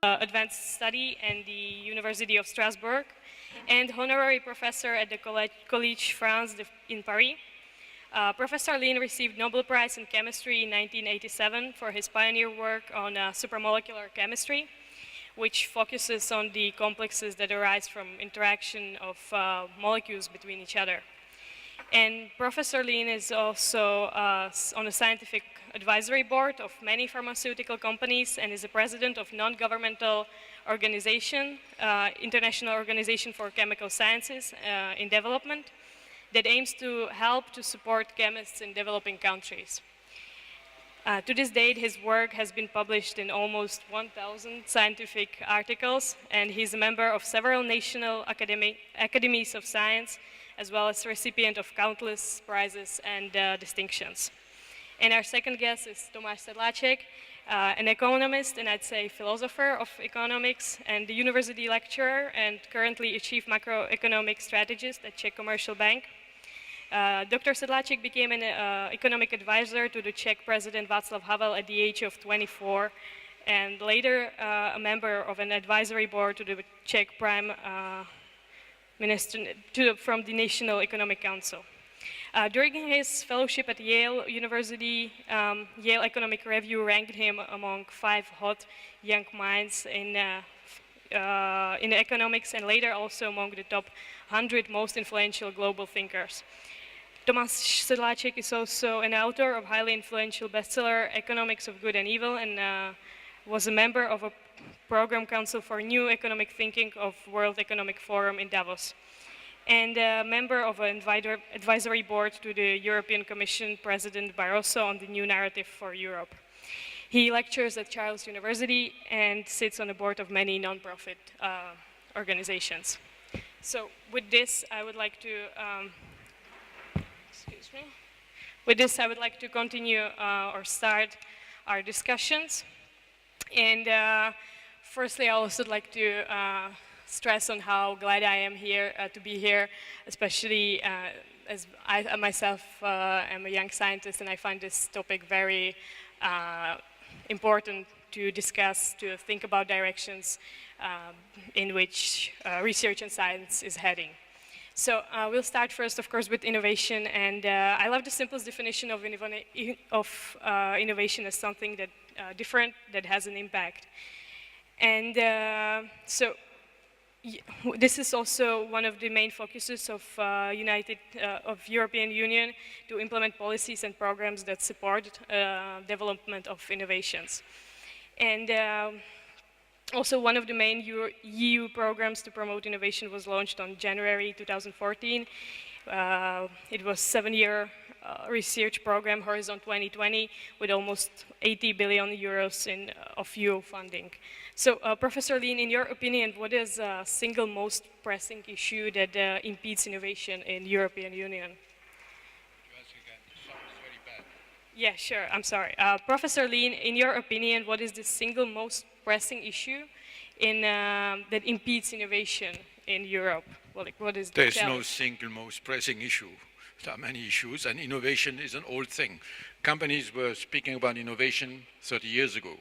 advanced study in the University of Strasbourg and honorary professor at the Collège France in Paris. Professor Lehn received Nobel Prize in Chemistry in 1987 for his pioneer work on supramolecular chemistry, which focuses on the complexes that arise from interaction of molecules between each other. And Professor Lehn is also on a scientific advisory board of many pharmaceutical companies and is the president of non-governmental organization, International Organization for Chemical Sciences in Development, that aims to help to support chemists in developing countries. To this date, his work has been published in almost 1,000 scientific articles, and he's a member of several national academies of science, as well as recipient of countless prizes and distinctions. And our second guest is Tomáš Sedláček, an economist and I'd say philosopher of economics and the university lecturer and currently a chief macroeconomic strategist at Czech Commercial Bank. Dr. Sedláček became an economic advisor to the Czech President Václav Havel at the age of 24 and later a member of an advisory board to the Czech Prime Minister from the National Economic Council. During his fellowship at Yale University, Yale Economic Review ranked him among 5 hot young minds in economics and later also among the top 100 most influential global thinkers. Tomáš Sedláček is also an author of highly influential bestseller Economics of Good and Evil and was a member of a program council for new economic thinking of World Economic Forum in Davos, and a member of an advisory board to the European Commission President Barroso on the new narrative for Europe. He lectures at Charles University and sits on the board of many non-profit organizations. So with this, I would like to, continue or start our discussions. And firstly, I also like to stress on how glad I am here to be here, especially as I myself am a young scientist and I find this topic very important to discuss, to think about directions in which research and science is heading. So we'll start first, of course, with innovation, and I love the simplest definition of innovation as something that different, that has an impact. And this is also one of the main focuses of European Union to implement policies and programs that support development of innovations. And also one of the main EU programs to promote innovation was launched on January 2014. It was a 7-year research program, Horizon 2020, with almost 80 billion euros of EU funding. So, Professor Lehn, in your opinion, what is the single most pressing issue that impedes innovation in the European Union? You ask again, the sound is very bad. Yeah, sure, I'm sorry. Professor Lehn, in your opinion, what is the single most pressing issue that impedes innovation in Europe? Well, like, what is the There's challenge? no single most pressing issue. There are many issues, and innovation is an old thing. Companies were speaking about innovation 30 years ago.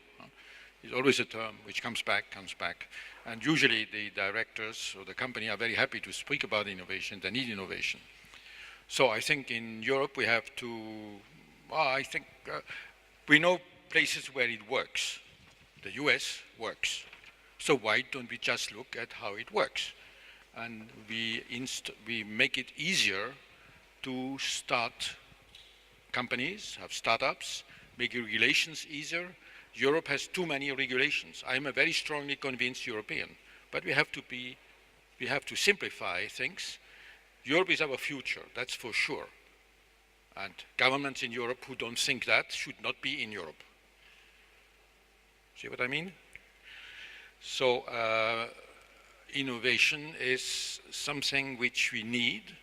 It's always a term which comes back, and usually the directors or the company are very happy to speak about innovation. They need innovation. So I think in Europe we have to, we know places where it works. The US works. So why don't we just look at how it works? And we make it easier to start companies, have startups, make regulations easier. Europe has too many regulations. I'm a very strongly convinced European, but we have to simplify things. Europe is our future, that's for sure. And governments in Europe who don't think that should not be in Europe. See what I mean? So innovation is something which we need.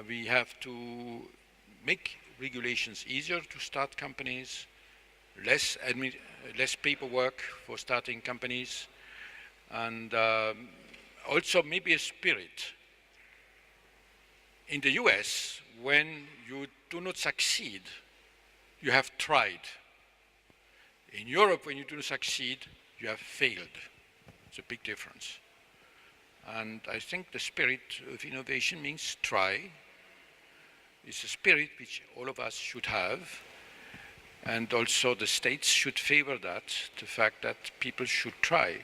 We have to make regulations easier to start companies, less paperwork for starting companies, and also maybe a spirit. In the US, when you do not succeed, you have tried. In Europe, when you do not succeed, you have failed. It's a big difference. And I think the spirit of innovation means try. It's a spirit which all of us should have. And also the states should favor that, the fact that people should try.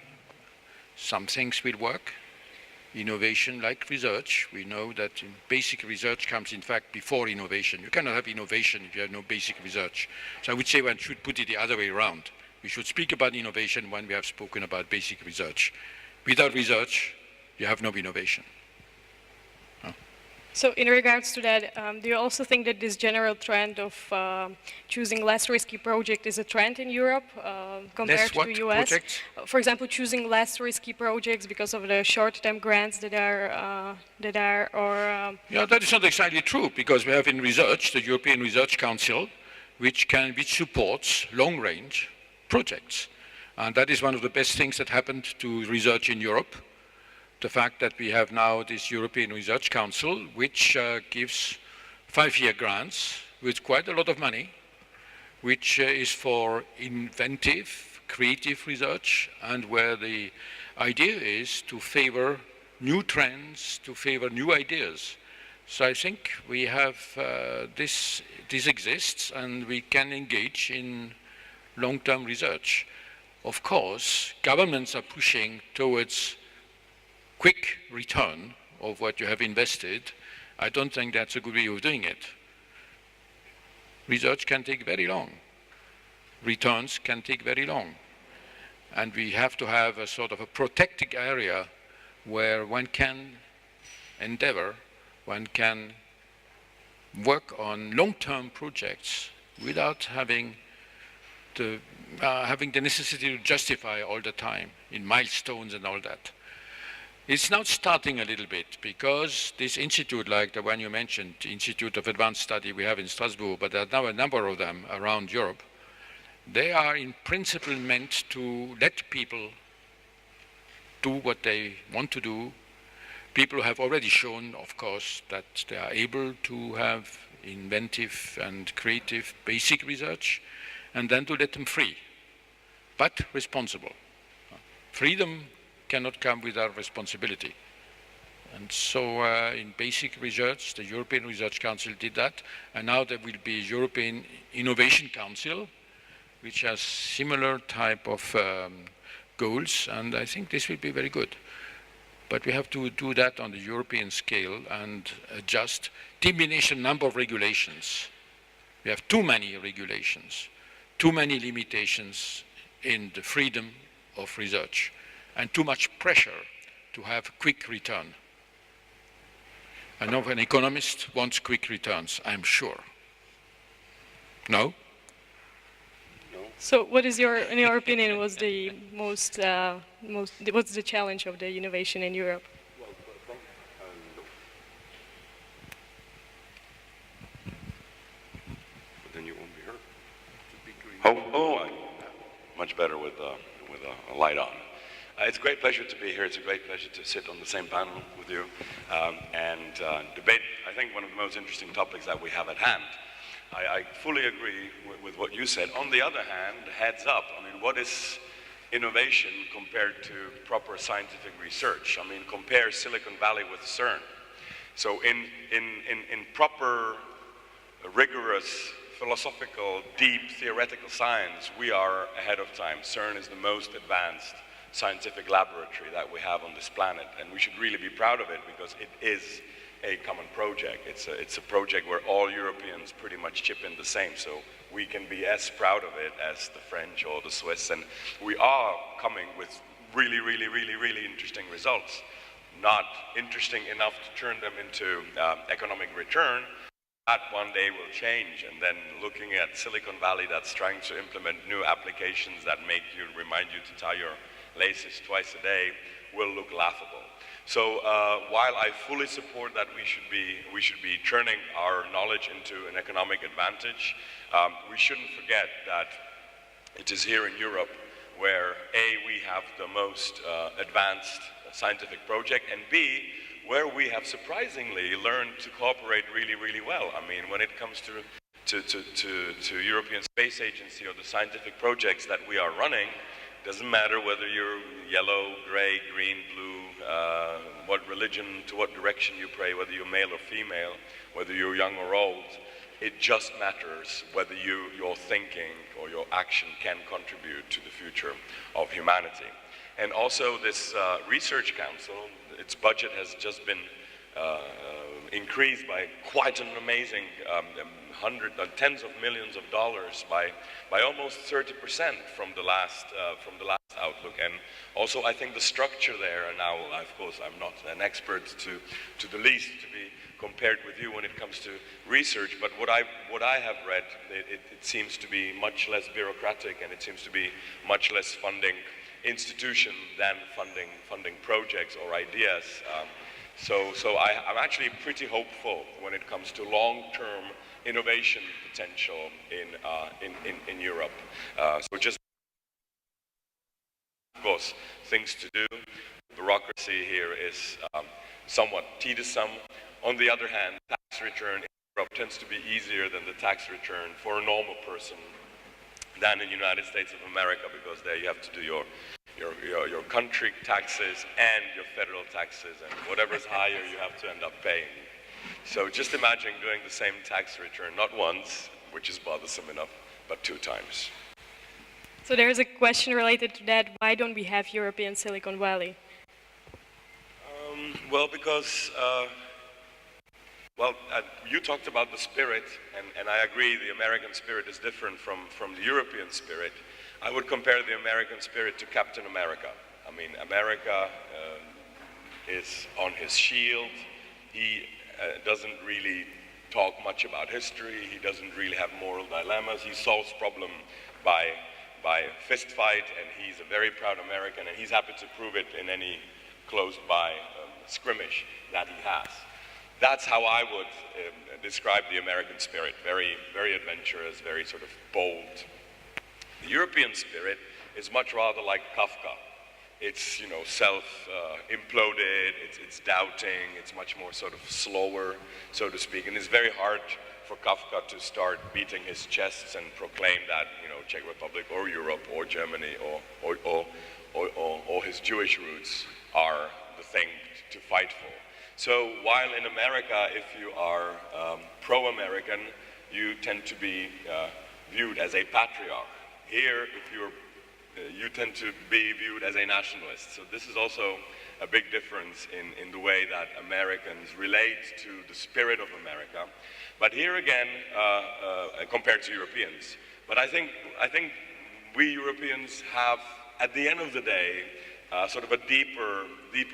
Some things will work. Innovation, like research, we know that basic research comes in fact before innovation. You cannot have innovation if you have no basic research. So I would say one should put it the other way around. We should speak about innovation when we have spoken about basic research. Without research, you have no innovation. So in regards to that, do you also think that this general trend of choosing less risky project is a trend in Europe compared to the US? Projects? For example, choosing less risky projects because of the short-term grants that are Yeah, that is not exactly true, because we have in research the European Research Council, which supports long-range projects. And that is one of the best things that happened to research in Europe. The fact that we have now this European Research Council, which gives 5-year grants with quite a lot of money, which is for inventive, creative research, and where the idea is to favor new trends, to favor new ideas. So I think we have this exists, and we can engage in long-term research. Of course, governments are pushing towards quick return of what you have invested. I don't think that's a good way of doing it. Research can take very long. Returns can take very long. And we have to have a sort of a protected area where one can endeavor, one can work on long-term projects without having the necessity to justify all the time in milestones and all that. It's now starting a little bit, because this institute, like the one you mentioned, Institute of Advanced Study we have in Strasbourg, but there are now a number of them around Europe, they are in principle meant to let people do what they want to do. People have already shown, of course, that they are able to have inventive and creative basic research, and then to let them free, but responsible. Freedom cannot come without responsibility. And so in basic research, the European Research Council did that, and now there will be a European Innovation Council, which has similar type of goals, and I think this will be very good. But we have to do that on the European scale and adjust, diminish the number of regulations. We have too many regulations, too many limitations in the freedom of research, and too much pressure to have quick return. I know an economist wants quick returns, I'm sure. No? So what is in your opinion, was the what's the challenge of the innovation in Europe? But then you won't be heard. Much better with a light on. It's a great pleasure to be here. It's a great pleasure to sit on the same panel with you and debate, I think, one of the most interesting topics that we have at hand. I fully agree with what you said. On the other hand, heads up, I mean, what is innovation compared to proper scientific research? I mean, compare Silicon Valley with CERN. So in proper, rigorous, philosophical, deep, theoretical science, we are ahead of time. CERN is the most advanced scientific laboratory that we have on this planet, and we should really be proud of it, because it is a common project. It's a project where all Europeans pretty much chip in the same, so we can be as proud of it as the French or the Swiss, and we are coming with really, really, really, really interesting results. Not interesting enough to turn them into economic return. That one day will change, and then looking at Silicon Valley that's trying to implement new applications that remind you to tie your laces twice a day will look laughable. So while I fully support that we should be turning our knowledge into an economic advantage, we shouldn't forget that it is here in Europe where A, we have the most advanced scientific project, and B, where we have surprisingly learned to cooperate really, really well. I mean, when it comes to European Space Agency or the scientific projects that we are running, Doesn't matter whether you're yellow, gray, green, blue, what religion, to what direction you pray, whether you're male or female, whether you're young or old. It just matters whether your thinking or your action can contribute to the future of humanity. And also this research council, its budget has just been increased by quite an amazing tens of millions of dollars by almost 30% from the last outlook. And also I think the structure there, and now of course I'm not an expert to the least to be compared with you when it comes to research, but what I have read, it seems to be much less bureaucratic, and it seems to be much less funding institution than funding projects or ideas. So I'm actually pretty hopeful when it comes to long-term innovation potential in Europe. So just, of course, things to do. Bureaucracy here is somewhat tedious. On the other hand, tax return in Europe tends to be easier than the tax return for a normal person than in the United States of America, because there you have to do your country taxes and your federal taxes, and whatever's higher you have to end up paying. So just imagine doing the same tax return, not once, which is bothersome enough, but 2 times. So there's a question related to that. Why don't we have European Silicon Valley? Well, because you talked about the spirit, and I agree the American spirit is different from the European spirit. I would compare the American spirit to Captain America. I mean, America is on his shield. He doesn't really talk much about history. He doesn't really have moral dilemmas. He solves problems by fist fight, and he's a very proud American, and he's happy to prove it in any closed-by skirmish that he has. That's how I would describe the American spirit. Very, very adventurous, very sort of bold. The European spirit is much rather like Kafka. It's, self-imploded, it's doubting, it's much more sort of slower, so to speak. And it's very hard for Kafka to start beating his chest and proclaim that, Czech Republic or Europe or Germany or his Jewish roots are the thing to fight for. So while in America, if you are pro-American, you tend to be viewed as a patriarch. Here, if you tend to be viewed as a nationalist. So this is also a big difference in the way that Americans relate to the spirit of America. But here again, compared to Europeans. But I think we Europeans have, at the end of the day, sort of a deeper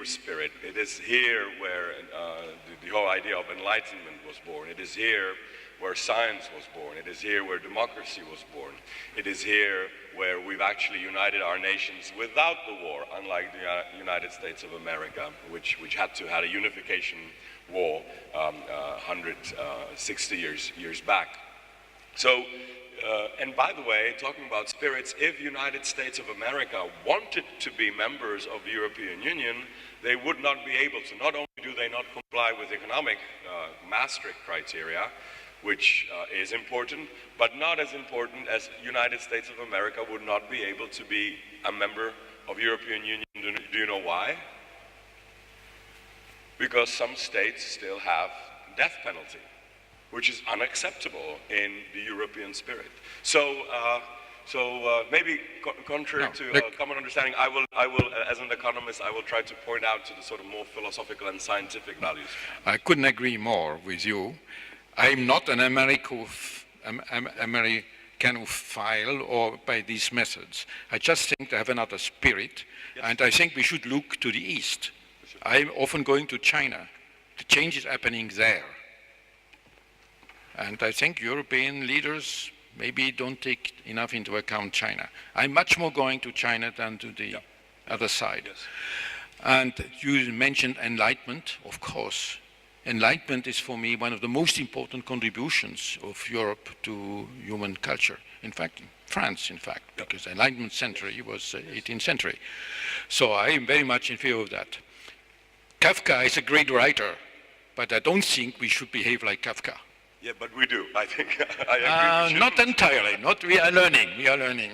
spirit. It is here where the whole idea of enlightenment was born. It is here where science was born. It is here where democracy was born. It is here where we've actually united our nations without the war, unlike the United States of America, which had a unification war 160 years back. So, and by the way, talking about spirits, if United States of America wanted to be members of the European Union, they would not be able to. Not only do they not comply with economic Maastricht criteria, which is important, but not as important as United States of America would not be able to be a member of the European Union. Do you know why? Because some states still have death penalty, which is unacceptable in the European spirit. So maybe contrary to common understanding, I will, as an economist, I will try to point out to the sort of more philosophical and scientific values. I couldn't agree more with you. I'm not an Americanophile or by these methods. I just think they have another spirit, yes. And I think we should look to the East. I'm often going to China. The change is happening there. And I think European leaders maybe don't take enough into account China. I'm much more going to China than to the other side. Yes. And you mentioned enlightenment, of course. Enlightenment is for me one of the most important contributions of Europe to human culture. In fact, France, because the Enlightenment century was 18th century. So I am very much in favor of that. Kafka is a great writer, but I don't think we should behave like Kafka. Yeah, but we do. I think I agree. Not entirely. We are learning.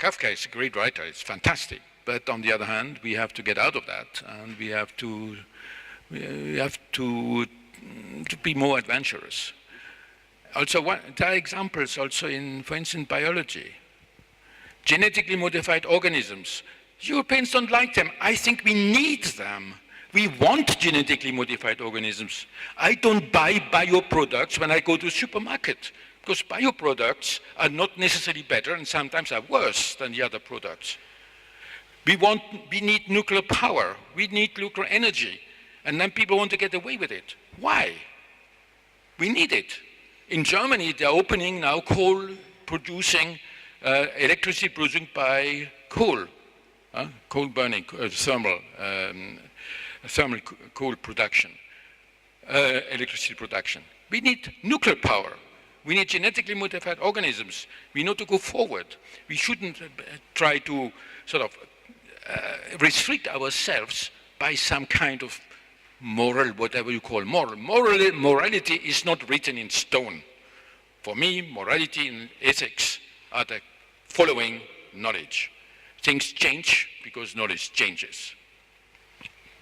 Kafka is a great writer, it's fantastic. But on the other hand, we have to get out of that, and we have to be more adventurous. Also, there are examples also in, for instance, biology. Genetically modified organisms. Europeans don't like them. I think we need them. We want genetically modified organisms. I don't buy bioproducts when I go to the supermarket, because bioproducts are not necessarily better and sometimes are worse than the other products. We need nuclear power. We need nuclear energy. And then people want to get away with it. Why? We need it. In Germany, they're opening now coal-producing, electricity produced by coal, coal burning, thermal coal production, electricity production. We need nuclear power. We need genetically modified organisms. We need to go forward. We shouldn't try to sort of restrict ourselves by some kind of moral, whatever you call moral. Morality is not written in stone. For me, morality and ethics are the following knowledge. Things change because knowledge changes.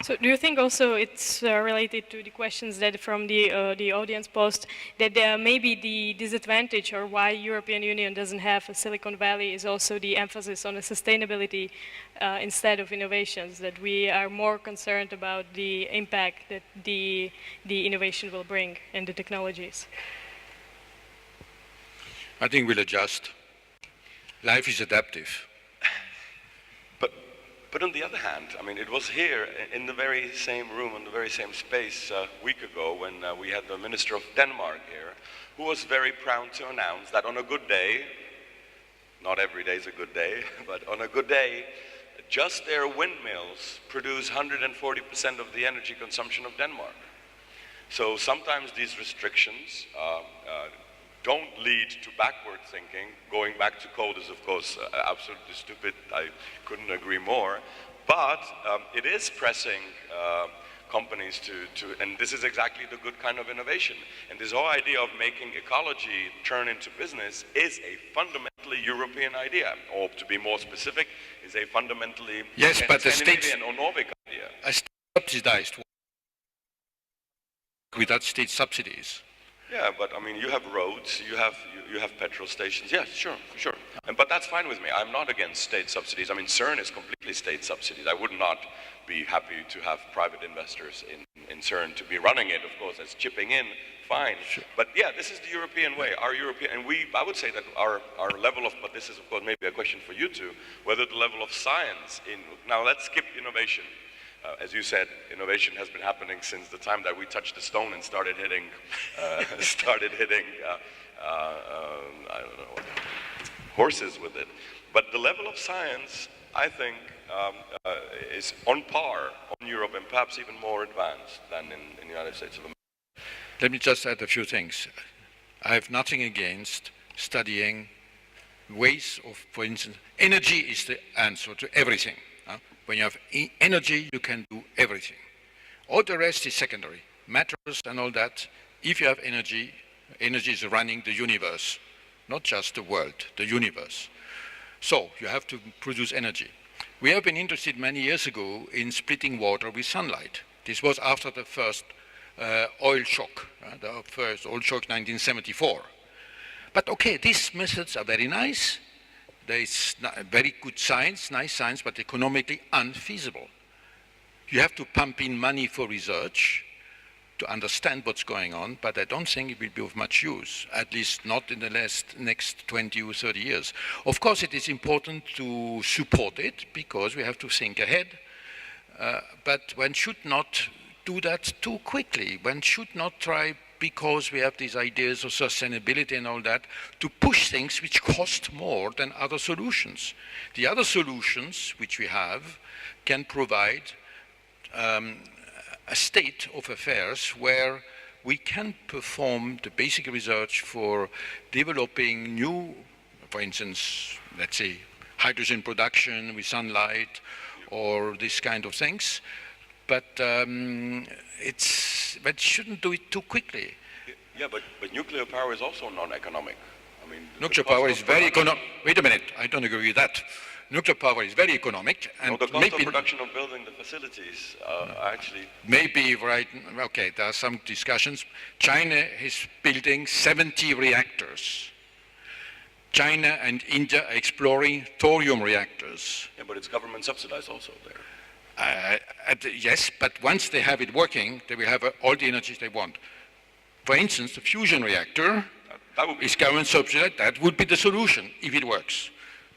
So do you think also it's related to the questions that from the audience posed, that maybe the disadvantage or why European Union doesn't have a Silicon Valley is also the emphasis on the sustainability instead of innovations, that we are more concerned about the impact that the innovation will bring and the technologies? I think we'll adjust. Life is adaptive. But on the other hand, I mean, it was here in the very same room, in the very same space a week ago when we had the Minister of Denmark here, who was very proud to announce that on a good day, not every day is a good day, but on a good day, just their windmills produce 140% of the energy consumption of Denmark. So sometimes these restrictions don't lead to backward thinking. Going back to code is, of course, absolutely stupid. I couldn't agree more. But it is pressing companies to, and this is exactly the good kind of innovation. And this whole idea of making ecology turn into business is a fundamentally European idea, or to be more specific, is a fundamentally Scandinavian or Nordic idea. A subsidized without state subsidies. Yeah, but I mean, you have roads, you have petrol stations. Yeah, sure. But that's fine with me. I'm not against state subsidies. I mean, CERN is completely state subsidies. I would not be happy to have private investors in CERN to be running it, of course, as chipping in, fine. Sure. But yeah, this is the European way. I would say that our level of, but this is of course maybe a question for you two, whether the level of science now let's skip innovation. As you said, innovation has been happening since the time that we touched the stone and started hitting, I don't know, horses with it. But the level of science, I think, is on par on Europe and perhaps even more advanced than in the United States of America. Let me just add a few things. I have nothing against studying ways of, for instance, energy is the answer to everything. When you have energy, you can do everything. All the rest is secondary. Matters and all that. If you have energy, energy is running the universe, not just the world, the universe. So you have to produce energy. We have been interested many years ago in splitting water with sunlight. This was after the first oil shock, the first oil shock 1974. But okay, these methods are very nice. There is very good science, nice science, but economically unfeasible. You have to pump in money for research to understand what's going on, but I don't think it will be of much use, at least not in the next 20 or 30 years. Of course, it is important to support it because we have to think ahead, but one should not do that too quickly. One should not try, because we have these ideas of sustainability and all that, to push things which cost more than other solutions. The other solutions which we have can provide a state of affairs where we can perform the basic research for developing new, for instance, let's say, hydrogen production with sunlight or this kind of things. But shouldn't do it too quickly. Yeah, but nuclear power is also non-economic. I I mean, nuclear power is very economic. Wait a minute, I don't agree with that. Nuclear power is very economic, and the cost maybe of production of building the facilities actually. maybe right. Okay, there are some discussions. China is building 70 reactors. China and India are exploring thorium reactors. Yeah, but it's government subsidized also there. Yes, but once they have it working, they will have all the energies they want. For instance, the fusion reactor That would be is government subsidized. That would be the solution if it works.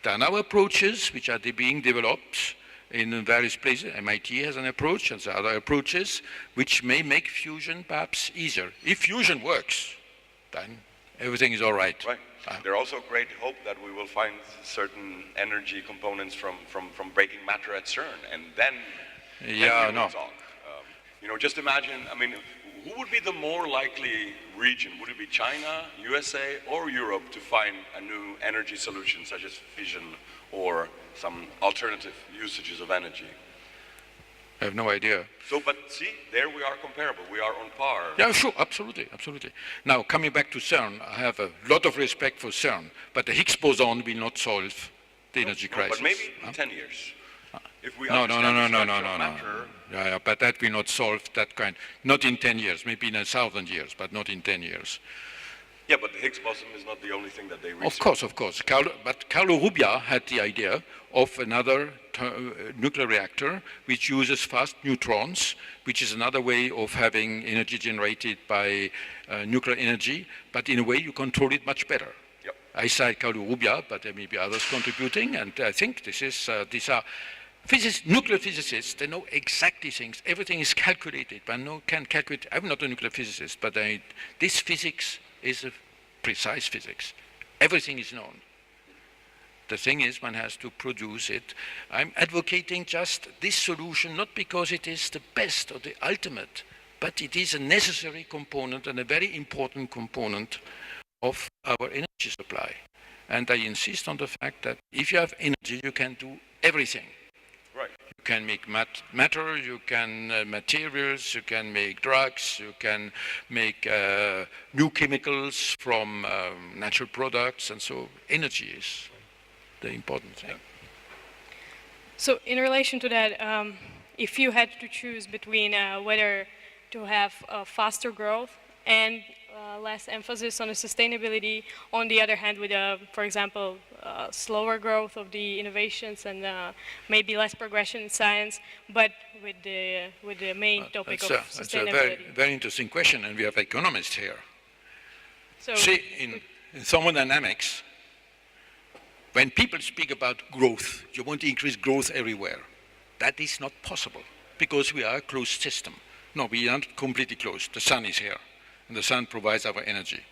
There are now approaches which are being developed in various places. MIT has an approach, and there are other approaches which may make fusion perhaps easier. If fusion works, then everything is all right. right. There's also great hope that we will find certain energy components from breaking matter at CERN, and then Yeah, we no. will talk. You know, just imagine. I mean, who would be the more likely region? Would it be China, USA, or Europe to find a new energy solution, such as fission or some alternative usages of energy? I have no idea. So, but see, there we are comparable. We are on par. Yeah, sure, absolutely, absolutely. Now, coming back to CERN, I have a lot of respect for CERN, but the Higgs boson will not solve the energy crisis. But maybe in 10 years. If we No. understand the structure of matter, Yeah, but that will not solve that kind. Not in 10 years, maybe in 1,000 years, but not in 10 years. yeah, but the Higgs boson is not the only thing that they research. Of course. But Carlo Rubbia had the idea of another nuclear reactor which uses fast neutrons, which is another way of having energy generated by nuclear energy, but in a way you control it much better. Yep. I cite Carlo Rubbia, but there may be others contributing, and I think these are nuclear physicists, they know exactly things. Everything is calculated, but no can calculate. I'm not a nuclear physicist, but this physics is a precise physics. Everything is known. The thing is, one has to produce it. I'm advocating just this solution, not because it is the best or the ultimate, but it is a necessary component and a very important component of our energy supply. And I insist on the fact that if you have energy, you can do everything. Right. You can make matter, you can materials, you can make drugs, you can make new chemicals from natural products, and so energy is the important thing. So in relation to that, if you had to choose between whether to have faster growth and less emphasis on the sustainability, on the other hand, with, for example, slower growth of the innovations and maybe less progression in science, but with the main topic of That's a sustainability. very, very interesting question, and we have economists here. So See, in thermodynamics, when people speak about growth, you want to increase growth everywhere. That is not possible, because we are a closed system. No, we aren't completely closed. The sun is here, and the sun provides our energy.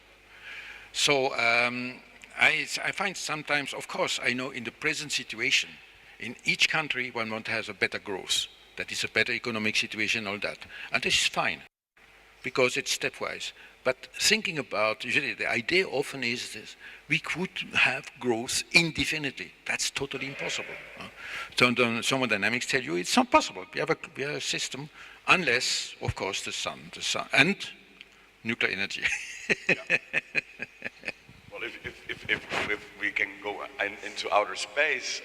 So I find sometimes, of course, I know in the present situation, in each country one wants to have a better growth. That is a better economic situation, all that. And this is fine, because it's stepwise. But thinking about, usually the idea often is this, we could have growth indefinitely. That's totally impossible. Thermodynamics tell you it's not possible. We have a system, unless, of course, the sun, and nuclear energy. well, if we can go into outer space,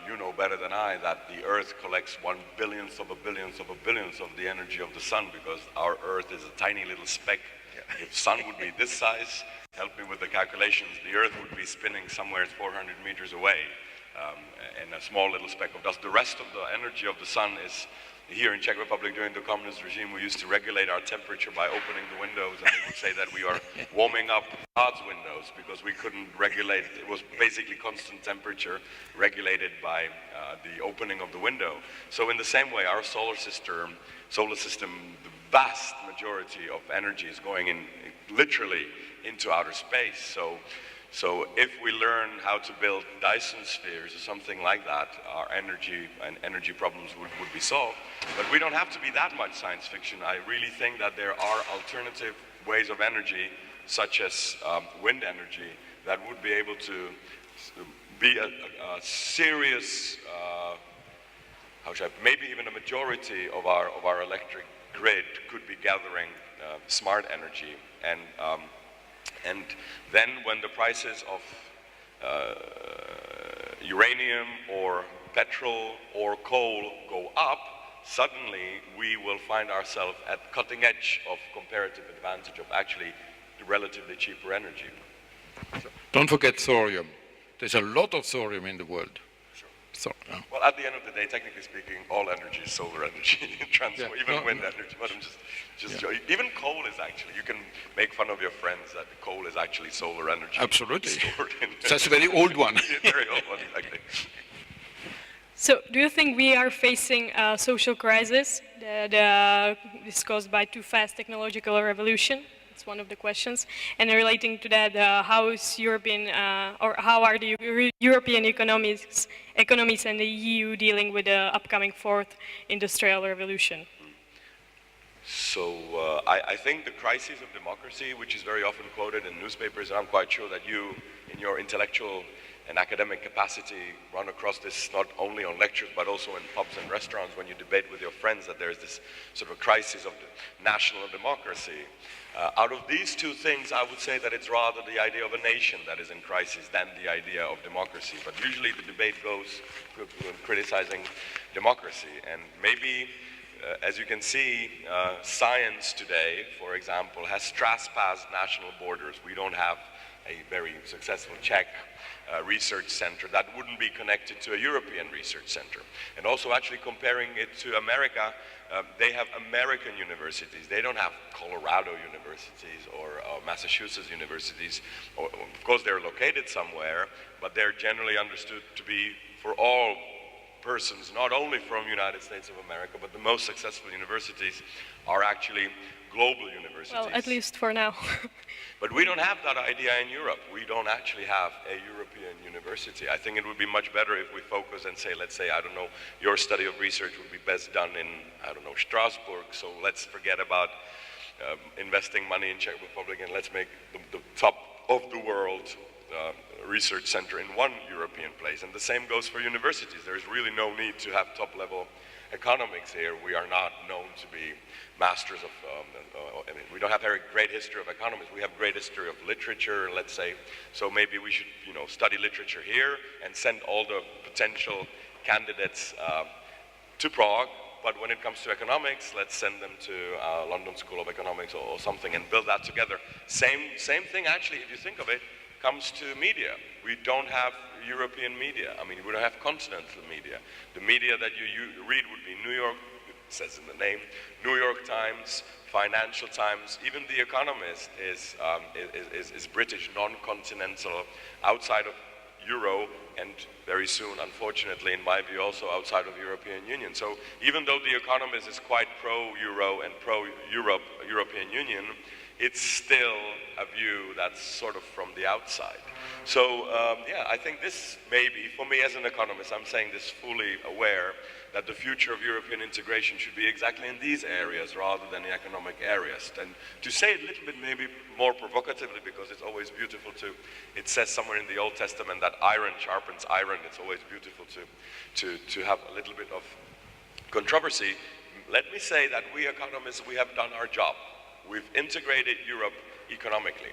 you know better than I that the Earth collects 1/billionth of a billionth of a billionth of the energy of the sun, because our Earth is a tiny little speck. If sun would be this size, help me with the calculations, the Earth would be spinning somewhere 400 meters away in a small little speck of dust. The rest of the energy of the sun is here in Czech Republic. During the communist regime, we used to regulate our temperature by opening the windows, and they would say that we are warming up God's windows because we couldn't regulate. It was basically constant temperature regulated by the opening of the window. So in the same way, our solar system, the vast majority of energy is going in literally into outer space. So if we learn how to build Dyson spheres or something like that, our energy problems would be solved. But we don't have to be that much science fiction. I really think that there are alternative ways of energy, such as wind energy, that would be able to be a serious, maybe even a majority of our electric grid could be gathering smart energy. And And then when the prices of uranium or petrol or coal go up, suddenly we will find ourselves at cutting edge of comparative advantage of actually relatively cheaper energy. Don't forget thorium. There's a lot of thorium in the world. Sure. Well, at the end of the day, technically speaking, all energy is solar energy, even wind energy. But I'm just joking. Even coal is actually, you can make fun of your friends that coal is actually solar energy. Absolutely. Stored in That's a very old one. very old one, exactly. So, do you think we are facing a social crisis that is caused by too fast technological revolution? It's one of the questions. And relating to that, how is European, or how are the European economies and the EU dealing with the upcoming fourth industrial revolution? So I think the crisis of democracy, which is very often quoted in newspapers, and I'm quite sure that you, in your intellectual and academic capacity, run across this not only on lectures but also in pubs and restaurants when you debate with your friends, that there's this sort of crisis of the national democracy. Out of these two things, I would say that it's rather the idea of a nation that is in crisis than the idea of democracy. But usually the debate goes criticizing democracy. And maybe, as you can see, science today, for example, has trespassed national borders. We don't have a very successful Czech research center that wouldn't be connected to a European research center. And also actually comparing it to America, they have American universities. They don't have Colorado universities or Massachusetts universities. Of course, they're located somewhere, but they're generally understood to be for all persons, not only from the United States of America, but the most successful universities are actually global universities. Well, at least for now. But we don't have that idea in Europe. We don't actually have a European university. I think it would be much better if we focus and say, let's say, I don't know, your study of research would be best done in, I don't know, Strasbourg, so let's forget about investing money in Czech Republic and let's make the top of the world research center in one European place. And the same goes for universities. There's really no need to have top-level economics here. We are not known to be masters of, I mean, we don't have a very great history of economics. We have great history of literature, let's say. So maybe we should, study literature here and send all the potential candidates to Prague. But when it comes to economics, let's send them to London School of Economics or something and build that together. Same thing, actually, if you think of it, comes to media. We don't have European media. I mean, we don't have continental media. The media that you read would be New York, it says in the name, New York Times, Financial Times, even The Economist is British, non-continental, outside of Euro, and very soon, unfortunately, in my view, also outside of the European Union. So even though The Economist is quite pro-Euro and pro-European Union, it's still a view that's sort of from the outside. So yeah, I think this maybe, for me as an economist, I'm saying this fully aware that the future of European integration should be exactly in these areas rather than the economic areas. And to say it a little bit maybe more provocatively, because it's always beautiful it says somewhere in the Old Testament that iron sharpens iron. It's always beautiful to have a little bit of controversy. Let me say that we economists, we have done our job. We've integrated Europe economically.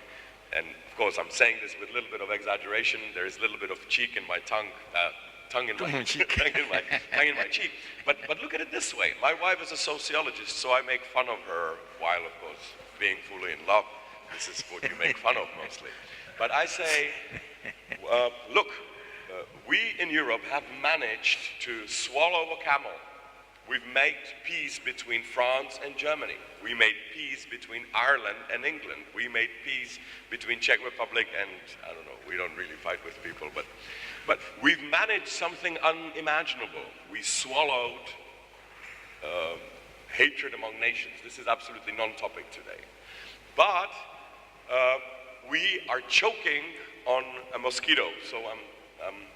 And of course, I'm saying this with a little bit of exaggeration. There is a little bit of cheek in my tongue in my cheek. But look at it this way. My wife is a sociologist, so I make fun of her while, of course, being fully in love. This is what you make fun of mostly. But I say, look, we in Europe have managed to swallow a camel. We've made peace between France and Germany. We made peace between Ireland and England. We made peace between Czech Republic and, I don't know, we don't really fight with people, but we've managed something unimaginable. We swallowed hatred among nations. This is absolutely non-topic today. But we are choking on a mosquito. So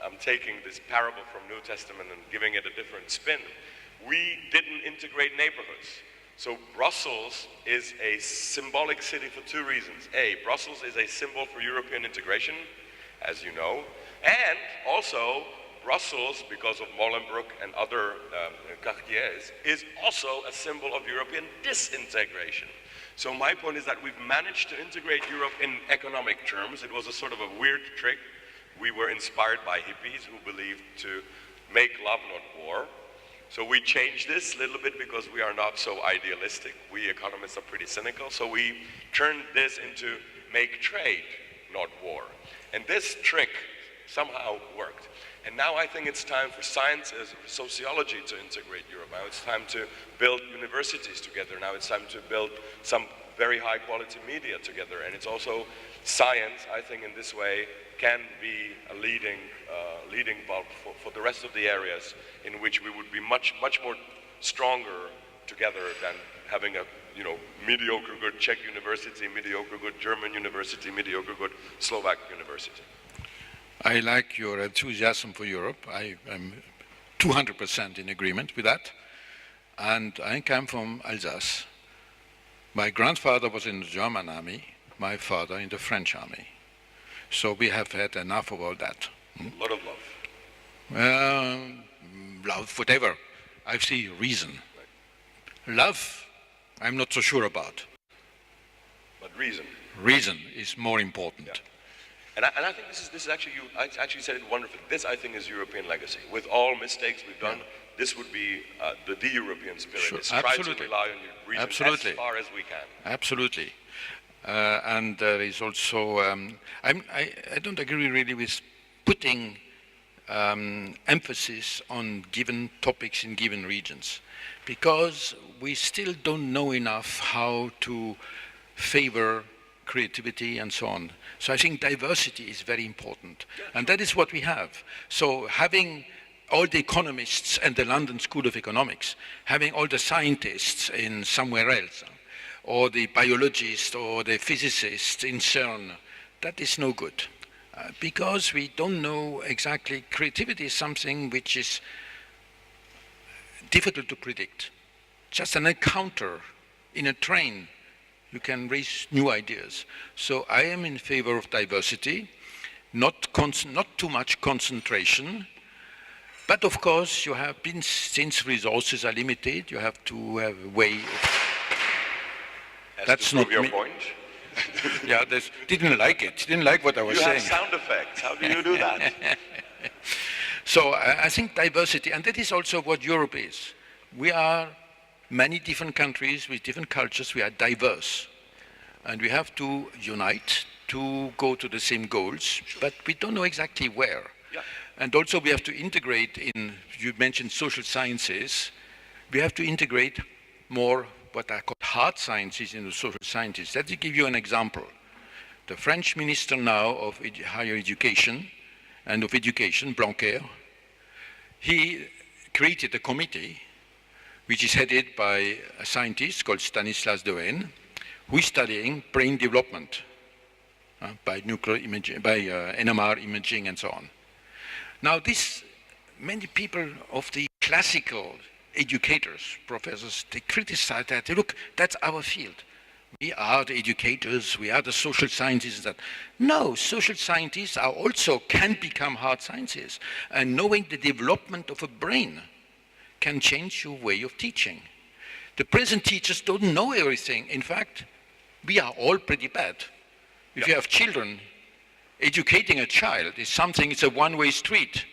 I'm taking this parable from New Testament and giving it a different spin. We didn't integrate neighborhoods. So Brussels is a symbolic city for two reasons. A, Brussels is a symbol for European integration, as you know, and also Brussels, because of Molenbeek and other quartiers, is also a symbol of European disintegration. So my point is that we've managed to integrate Europe in economic terms. It was a sort of a weird trick. We were inspired by hippies who believed to make love, not war. So we changed this a little bit because we are not so idealistic. We economists are pretty cynical. So we turned this into make trade, not war. And this trick somehow worked. And now I think it's time for science and sociology to integrate Europe. Now it's time to build universities together. Now it's time to build some very high quality media together. And it's also science, I think in this way, can be a leading bulb for the rest of the areas in which we would be much more stronger together than having a mediocre good Czech university, mediocre good German university, mediocre good Slovak university. I like your enthusiasm for Europe. I'm 200% in agreement with that. And I come from Alsace. My grandfather was in the German army, my father in the French army. So we have had enough of all that. A lot of love. Love, whatever. I see reason. Right. Love, I'm not so sure about. But reason. Reason is more important. Yeah. And I think this is actually, I actually said it wonderfully. This, I think, is European legacy. With all mistakes we've done, this would be the European spirit. Sure. It's try to rely on your reason as far as we can. Absolutely. And there is also, I don't agree really with putting emphasis on given topics in given regions, because we still don't know enough how to favor creativity and so on. So I think diversity is very important, and that is what we have. So having all the economists and the London School of Economics, having all the scientists in somewhere else, or the biologists or the physicists in CERN, that is no good. Because we don't know exactly, creativity is something which is difficult to predict. Just an encounter in a train, you can raise new ideas. So I am in favor of diversity, not too much concentration, but of course you have been, since resources are limited, you have to have a way of... That's not your point. Yeah, didn't like it. Didn't like what I was saying. You have sound effects. How do you do that? So I think diversity, and that is also what Europe is. We are many different countries with different cultures. We are diverse, and we have to unite to go to the same goals. But we don't know exactly where. Yeah. And also we have to integrate in. You mentioned social sciences. We have to integrate more what are called hard sciences into social sciences. Let me give you an example. The French Minister now of Higher Education and of Education, Blanquer, he created a committee which is headed by a scientist called Stanislas Dehaene, who is studying brain development by nuclear imaging, by NMR imaging and so on. Now this, many people of the classical educators, professors, they criticize that. Look, that's our field. We are the educators, we are the social scientists. That. No, social scientists are also can become hard sciences. And knowing the development of a brain can change your way of teaching. The present teachers don't know everything. In fact, we are all pretty bad. If you have children, educating a child is something, it's a one-way street.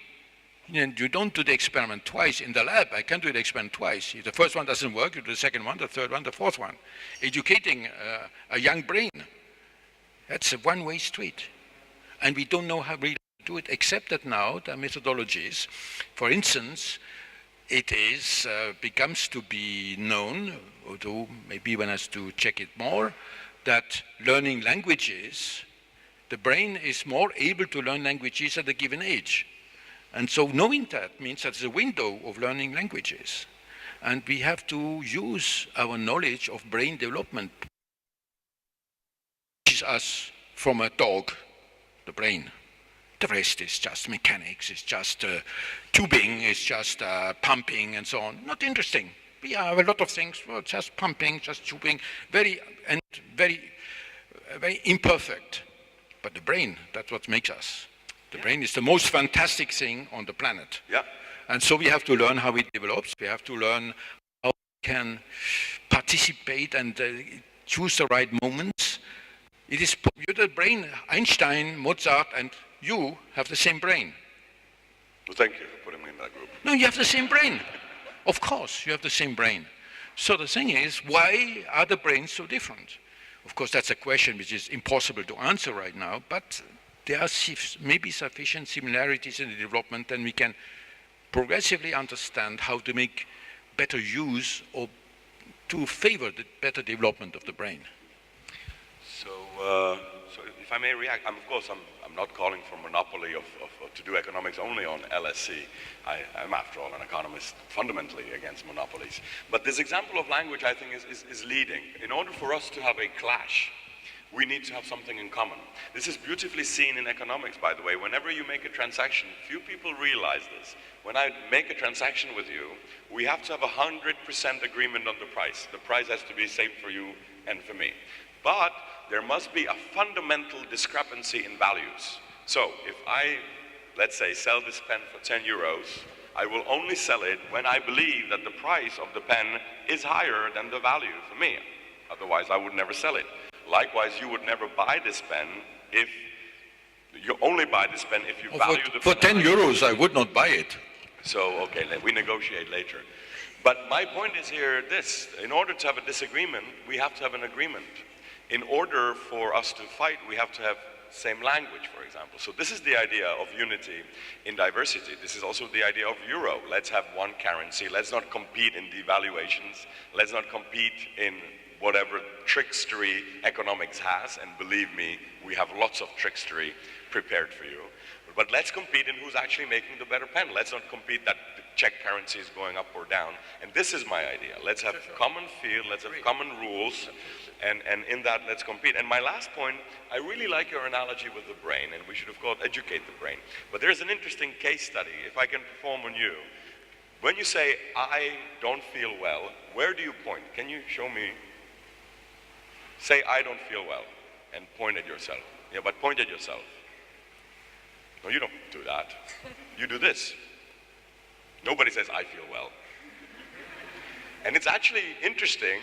And you don't do the experiment twice in the lab. I can't do the experiment twice. If the first one doesn't work, you do the second one, the third one, the fourth one. Educating a young brain, that's a one-way street. And we don't know how really to do it, except that now the methodologies, for instance, it is becomes to be known, although maybe one has to check it more, that learning languages, the brain is more able to learn languages at a given age. And so knowing that means that there's a window of learning languages. And we have to use our knowledge of brain development, which is us from a dog, the brain. The rest is just mechanics, it's just tubing, it's just pumping and so on. Not interesting. We have a lot of things, well, just pumping, just tubing, very imperfect. But the brain, that's what makes us. The brain is the most fantastic thing on the planet. Yeah. And so we have to learn how it develops. We have to learn how we can participate and choose the right moments. It is you're the brain. Einstein, Mozart, and you have the same brain. Well, thank you for putting me in that group. No, you have the same brain. Of course, you have the same brain. So the thing is, why are the brains so different? Of course, that's a question which is impossible to answer right now, but there are maybe sufficient similarities in the development, and we can progressively understand how to make better use or to favor the better development of the brain. So if I may react, of course, I'm not calling for monopoly to do economics only on LSE. I'm, after all, an economist fundamentally against monopolies. But this example of language, I think, is leading. In order for us to have a clash, we need to have something in common. This is beautifully seen in economics, by the way. Whenever you make a transaction, few people realize this. When I make a transaction with you, we have to have 100% agreement on the price. The price has to be same for you and for me. But there must be a fundamental discrepancy in values. So if I, let's say, sell this pen for 10 euros, I will only sell it when I believe that the price of the pen is higher than the value for me. Otherwise, I would never sell it. Likewise, you would never buy this pen if you only buy this pen if you value the pen. For 10 euros, I would not buy it. So, okay, we negotiate later. But my point is here this. In order to have a disagreement, we have to have an agreement. In order for us to fight, we have to have same language, for example. So this is the idea of unity in diversity. This is also the idea of euro. Let's have one currency. Let's not compete in devaluations. Let's not compete in whatever trickstery economics has. And believe me, we have lots of trickstery prepared for you. But let's compete in who's actually making the better pen. Let's not compete that the Czech currency is going up or down. And this is my idea. Let's have common field, let's have common rules, and in that let's compete. And my last point, I really like your analogy with the brain, and we should of course educate the brain. But there's an interesting case study, if I can perform on you. When you say, I don't feel well, where do you point? Can you show me? Say, I don't feel well, and point at yourself. Yeah, but point at yourself. No, you don't do that. You do this. Nobody says, I feel well. And it's actually interesting.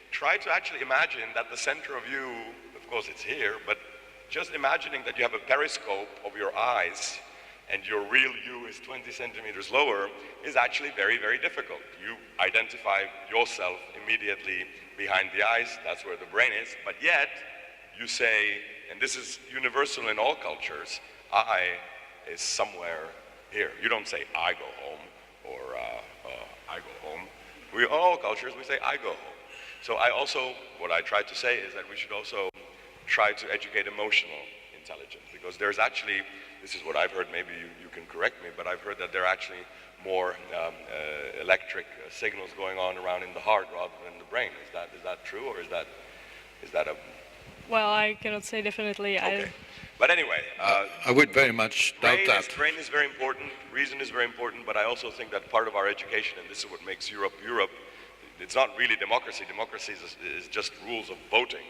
Try to actually imagine that the center of you, of course it's here, but just imagining that you have a periscope of your eyes and your real you is 20 centimeters lower is actually very, very difficult. You identify yourself immediately behind the eyes, that's where the brain is, but yet you say, and this is universal in all cultures, I is somewhere here. You don't say, I go home, or I go home. We all cultures, we say, I go home. So what I try to say is that we should also try to educate emotional intelligence, because there's actually, this is what I've heard, maybe you can correct me, but I've heard that there are actually more electric signals going on around in the heart rather than the brain. Is that true, or is that a... Well, I cannot say definitely. Okay. But anyway, I would very much doubt that. Brain is very important, reason is very important, but I also think that part of our education, and this is what makes Europe, it's not really democracy. Democracy is just rules of voting.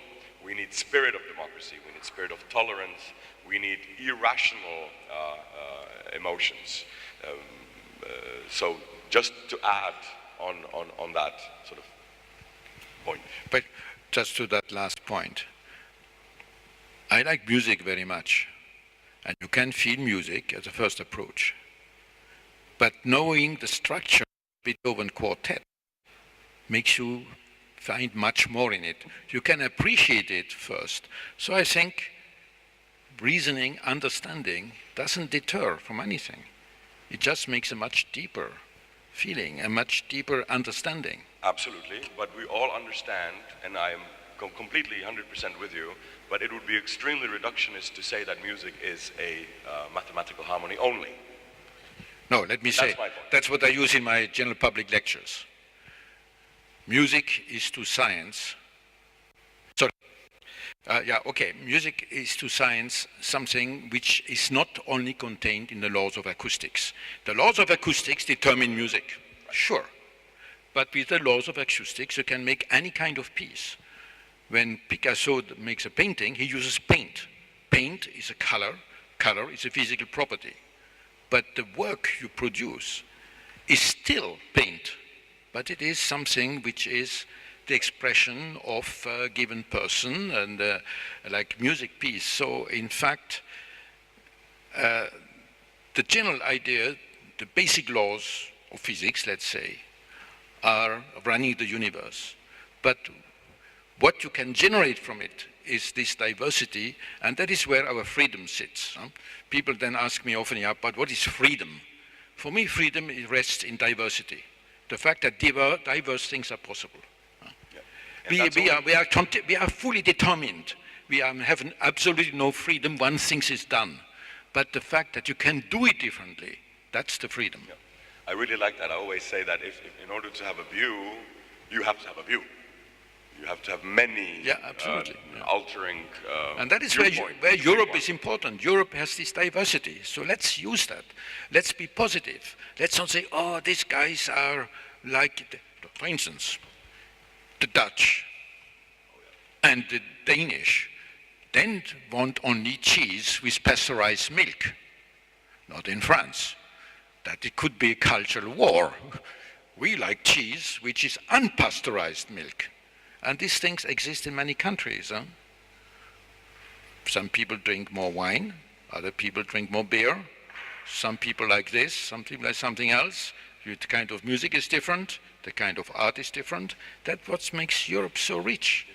We need spirit of democracy, we need spirit of tolerance, we need irrational emotions. So just to add on that sort of point. But just to that last point, I like music very much, and you can feel music as a first approach. But knowing the structure of Beethoven quartet makes you find much more in it. You can appreciate it first. So I think reasoning, understanding doesn't deter from anything. It just makes a much deeper feeling, a much deeper understanding. Absolutely, but we all understand, and I am completely 100% with you, but it would be extremely reductionist to say that music is a mathematical harmony only. No, let me say, that's what I use in my general public lectures. Music is to science, music is to science something which is not only contained in the laws of acoustics. The laws of acoustics determine music, sure. But with the laws of acoustics, you can make any kind of piece. When Picasso makes a painting, he uses paint. Paint is a color is a physical property. But the work you produce is still paint, but it is something which is the expression of a given person and like music piece. So in fact, the general idea, the basic laws of physics, let's say, are running the universe. But what you can generate from it is this diversity, and that is where our freedom sits. People then ask me often, yeah, but what is freedom? For me, freedom rests in diversity. The fact that diverse things are possible. We are fully determined. We have absolutely no freedom once things is done. But the fact that you can do it differently, that's the freedom. Yeah. I really like that. I always say that if in order to have a view, you have to have a view. You have to have many altering and that is where Europe is important. Europe has this diversity, so let's use that. Let's be positive. Let's not say, oh, these guys are like, for instance, the Dutch and the Danish don't want only cheese with pasteurized milk, not in France. That it could be a cultural war. We like cheese which is unpasteurized milk. And these things exist in many countries. Some people drink more wine, other people drink more beer. Some people like this, some people like something else. The kind of music is different, the kind of art is different. That's what makes Europe so rich.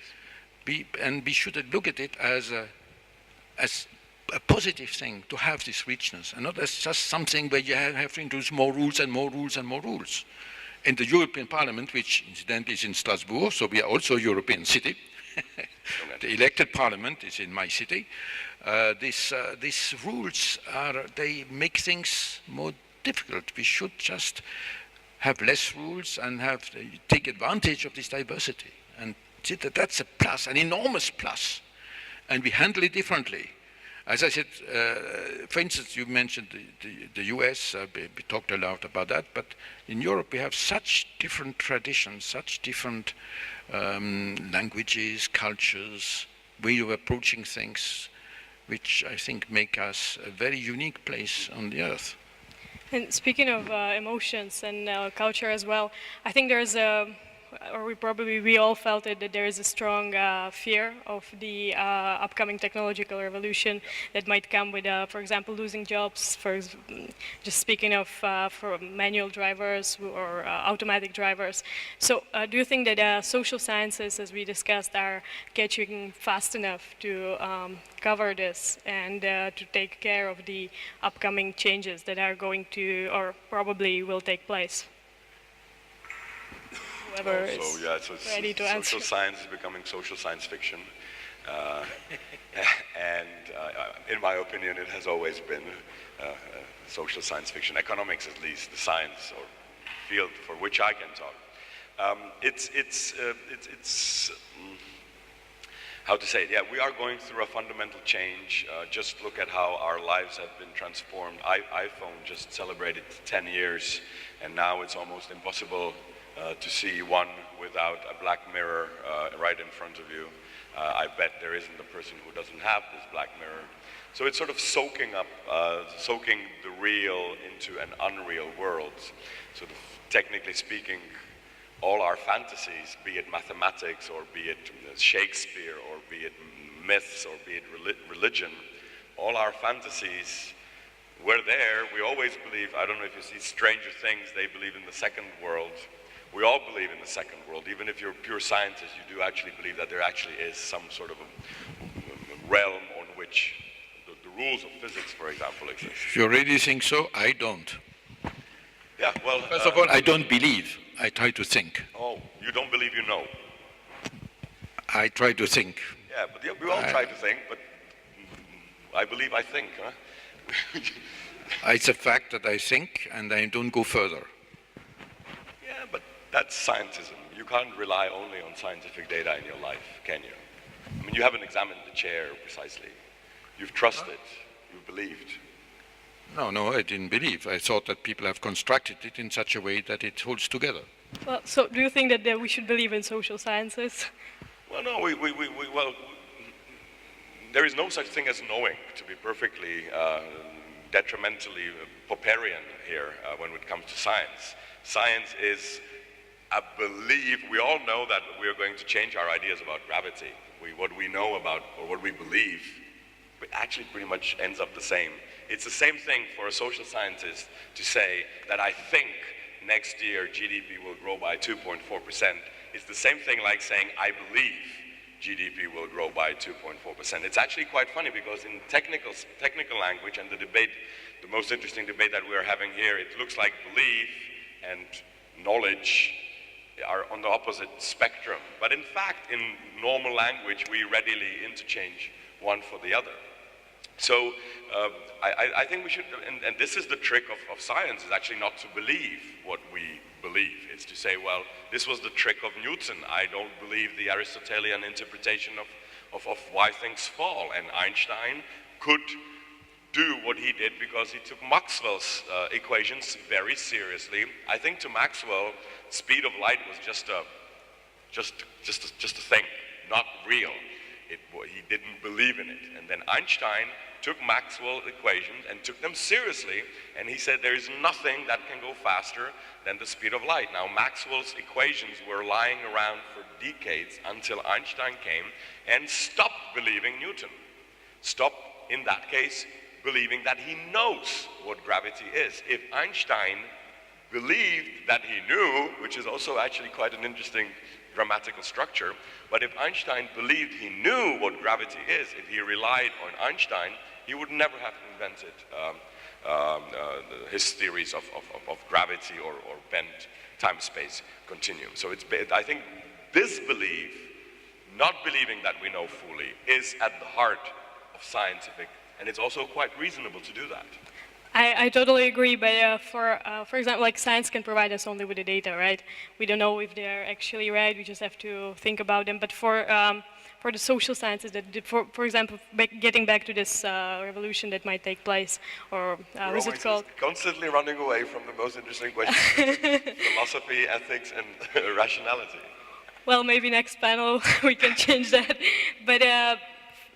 And we should look at it as a positive thing, to have this richness, and not as just something where you have to introduce more rules and more rules and more rules. In the European Parliament, which incidentally is in Strasbourg, so we are also a European city. The elected Parliament is in my city. These rules they make things more difficult. We should just have less rules and take advantage of this diversity. And that's a plus, an enormous plus. And we handle it differently. As I said, for instance, you mentioned the US, we talked a lot about that, but in Europe we have such different traditions, such different languages, cultures, way of approaching things, which I think make us a very unique place on the earth. And speaking of emotions and culture as well, I think there's we all felt it, that there is a strong fear of the upcoming technological revolution that might come with, for example, losing jobs. Just speaking of for manual drivers or automatic drivers. So do you think that social sciences, as we discussed, are catching fast enough to cover this and to take care of the upcoming changes that are going to or probably will take place? Ready to answer. Social science is becoming social science fiction, and in my opinion, it has always been social science fiction. Economics, at least, the science or field for which I can talk. It's how to say it? Yeah, we are going through a fundamental change. Just look at how our lives have been transformed. iPhone just celebrated 10 years, and now it's almost impossible to see one without a black mirror right in front of you. I bet there isn't a person who doesn't have this black mirror. So it's sort of soaking the real into an unreal world. Sort of technically speaking, all our fantasies, be it mathematics or be it Shakespeare or be it myths or be it religion, all our fantasies were there. We always believe, I don't know if you see Stranger Things, they believe in the second world. We all believe in the second world. Even if you're a pure scientist, you do actually believe that there actually is some sort of a realm on which the rules of physics, for example, exist. If you really think so, I don't. Yeah, well... First of all, I don't believe. I try to think. Oh, you don't believe you know? I try to think. Yeah, but we all try to think, but I believe I think, huh? It's a fact that I think, and I don't go further. Yeah, but that's scientism. You can't rely only on scientific data in your life, can you? I mean, you haven't examined the chair precisely. You've trusted, you've believed. No, I didn't believe. I thought that people have constructed it in such a way that it holds together. Well, so do you think that we should believe in social sciences? Well, no, well, there is no such thing as knowing, to be perfectly detrimentally Popperian here when it comes to science. Science is I believe, we all know that we are going to change our ideas about gravity. What we know about, or what we believe, it actually pretty much ends up the same. It's the same thing for a social scientist to say that I think next year GDP will grow by 2.4%. It's the same thing like saying I believe GDP will grow by 2.4%. It's actually quite funny because in technical language and the most interesting debate that we're having here, it looks like belief and knowledge are on the opposite spectrum. But in fact, in normal language, we readily interchange one for the other. So I think we should, and this is the trick of science, is actually not to believe what we believe. It's to say, well, this was the trick of Newton. I don't believe the Aristotelian interpretation of why things fall. And Einstein could do what he did because he took Maxwell's equations very seriously. I think to Maxwell, speed of light was just a thing, not real. He didn't believe in it. And then Einstein took Maxwell's equations and took them seriously, and he said there is nothing that can go faster than the speed of light. Now, Maxwell's equations were lying around for decades until Einstein came and stopped believing Newton. Stopped, in that case, believing that he knows what gravity is. If Einstein believed that he knew, which is also actually quite an interesting grammatical structure, but if Einstein believed he knew what gravity is, if he relied on Einstein, he would never have invented his theories of gravity or bent time-space continuum. So I think this belief, not believing that we know fully, is at the heart of scientific, and it's also quite reasonable to do that. I totally agree, but for example, like science can provide us only with the data, right? We don't know if they're actually right. We just have to think about them. But for the social sciences, for example, getting back to this revolution that might take place, or what's it called? Constantly running away from the most interesting questions: philosophy, ethics, and rationality. Well, maybe next panel we can change that. But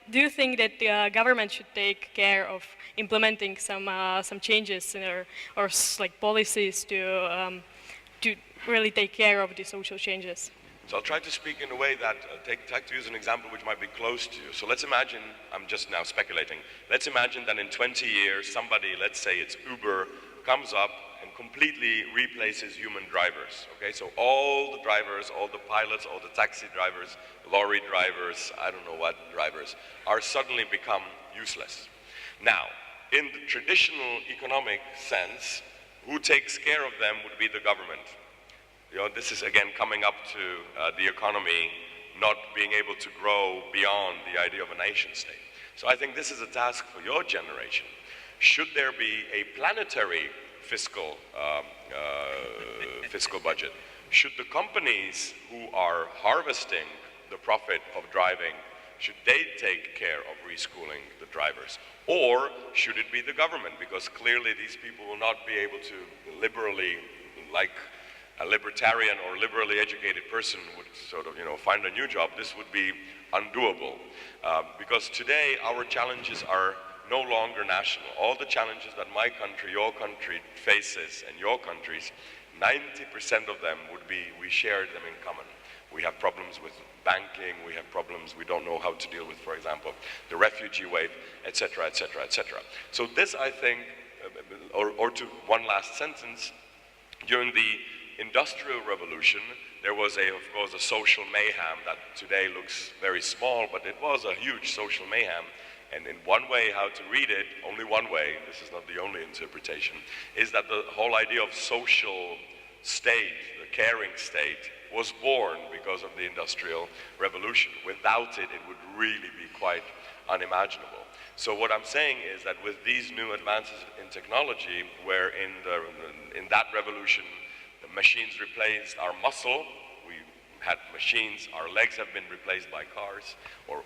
do you think that the government should take care of implementing some changes or like policies to really take care of the social changes? So I'll try to speak in a way that, try to use an example which might be close to you. So let's imagine, I'm just now speculating, let's imagine that in 20 years somebody, let's say it's Uber, comes up and completely replaces human drivers, okay? So all the drivers, all the pilots, all the taxi drivers, lorry drivers, I don't know what drivers, are suddenly become useless. Now, in the traditional economic sense, who takes care of them would be the government. You know, this is again coming up to the economy not being able to grow beyond the idea of a nation state. So I think this is a task for your generation. Should there be a planetary fiscal budget? Should the companies who are harvesting the profit of driving, should they take care of reschooling the drivers? Or should it be the government? Because clearly these people will not be able to liberally, like a libertarian or liberally educated person would sort of, find a new job. This would be undoable. Because today our challenges are no longer national. All the challenges that my country, your country faces, and your countries, 90% of them we share them in common. We have problems with banking, we have problems we don't know how to deal with, for example, the refugee wave, etc., etc., etc. So this, I think, or to one last sentence, during the Industrial Revolution, there was of course, a social mayhem that today looks very small, but it was a huge social mayhem. And in one way, how to read it, only one way, this is not the only interpretation, is that the whole idea of social state, the caring state, was born because of the Industrial Revolution. Without it, it would really be quite unimaginable. So what I'm saying is that with these new advances in technology, where in that revolution, the machines replaced our muscle, we had machines, our legs have been replaced by cars or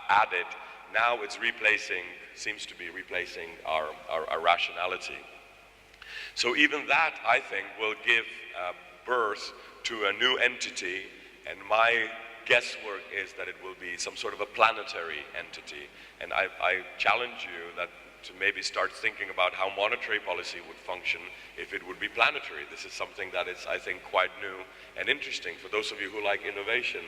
added. Now it's seems to be replacing our rationality. So even that, I think, will give birth to a new entity, and my guesswork is that it will be some sort of a planetary entity. And I challenge you that to maybe start thinking about how monetary policy would function if it would be planetary. This is something that is, I think, quite new and interesting. For those of you who like innovation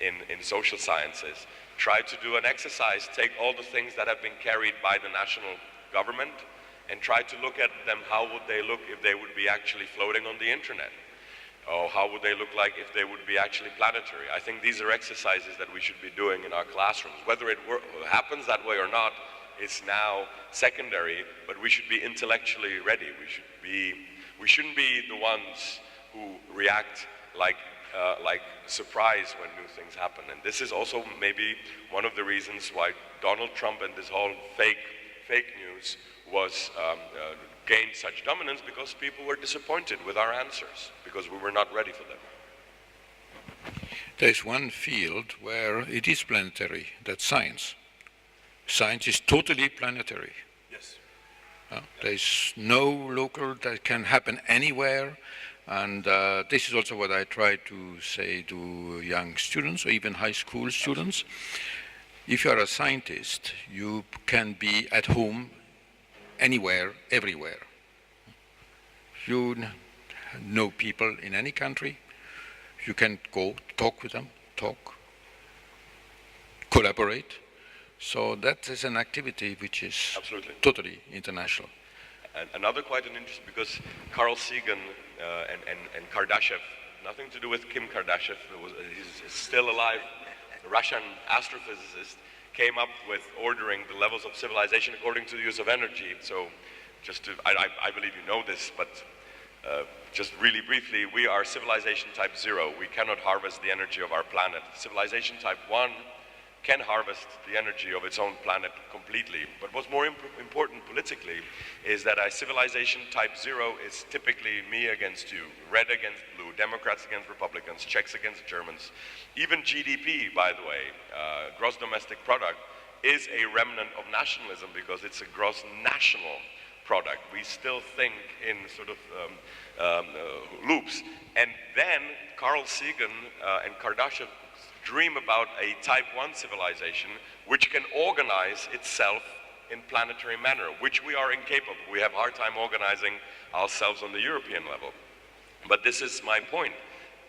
in social sciences, try to do an exercise, take all the things that have been carried by the national government and try to look at them, how would they look if they would be actually floating on the internet? Or how would they look like if they would be actually planetary? I think these are exercises that we should be doing in our classrooms. Whether it happens that way or not is now secondary, but we should be intellectually ready. We shouldn't be the ones who react like surprise when new things happen. And this is also maybe one of the reasons why Donald Trump and this whole fake news was gained such dominance, because people were disappointed with our answers, because we were not ready for them. There's one field where it is planetary, that's science. Science is totally planetary. Yes. There's no local, that can happen anywhere. And this is also what I try to say to young students, or even high school students. If you are a scientist, you can be at home anywhere, everywhere. You know people in any country. You can go talk with them, collaborate. So that is an activity which is absolutely totally international. And another quite an interest, because Carl Sagan and Kardashev, nothing to do with Kim Kardashev, he's still alive, the Russian astrophysicist, came up with ordering the levels of civilization according to the use of energy. So just to, I believe you know this, but just really briefly, we are civilization type 0. We cannot harvest the energy of our planet. Civilization type 1 can harvest the energy of its own planet completely. But what's more important politically is that a civilization type 0 is typically me against you, red against blue, Democrats against Republicans, Czechs against Germans. Even GDP, by the way, gross domestic product, is a remnant of nationalism because it's a gross national product. We still think in sort of loops. And then Carl Sagan and Kardashev dream about a type 1 civilization which can organize itself in planetary manner, which we are incapable. We have a hard time organizing ourselves on the European level. But this is my point.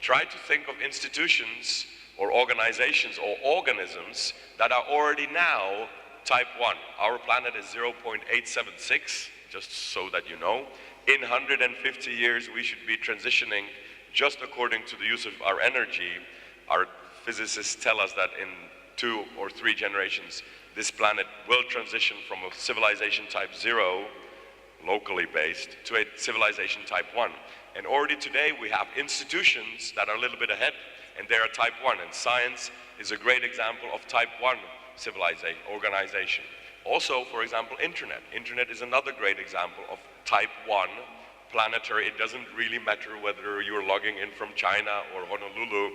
Try to think of institutions or organizations or organisms that are already now type 1. Our planet is 0.876, just so that you know. In 150 years, we should be transitioning just according to the use of our energy. Our physicists tell us that in 2 or 3 generations, this planet will transition from a civilization type 0, locally based, to a civilization type 1. And already today we have institutions that are a little bit ahead, and they are type 1. And science is a great example of type 1 civilization, organization. Also, for example, internet. Internet is another great example of type 1 planetary. It doesn't really matter whether you're logging in from China or Honolulu.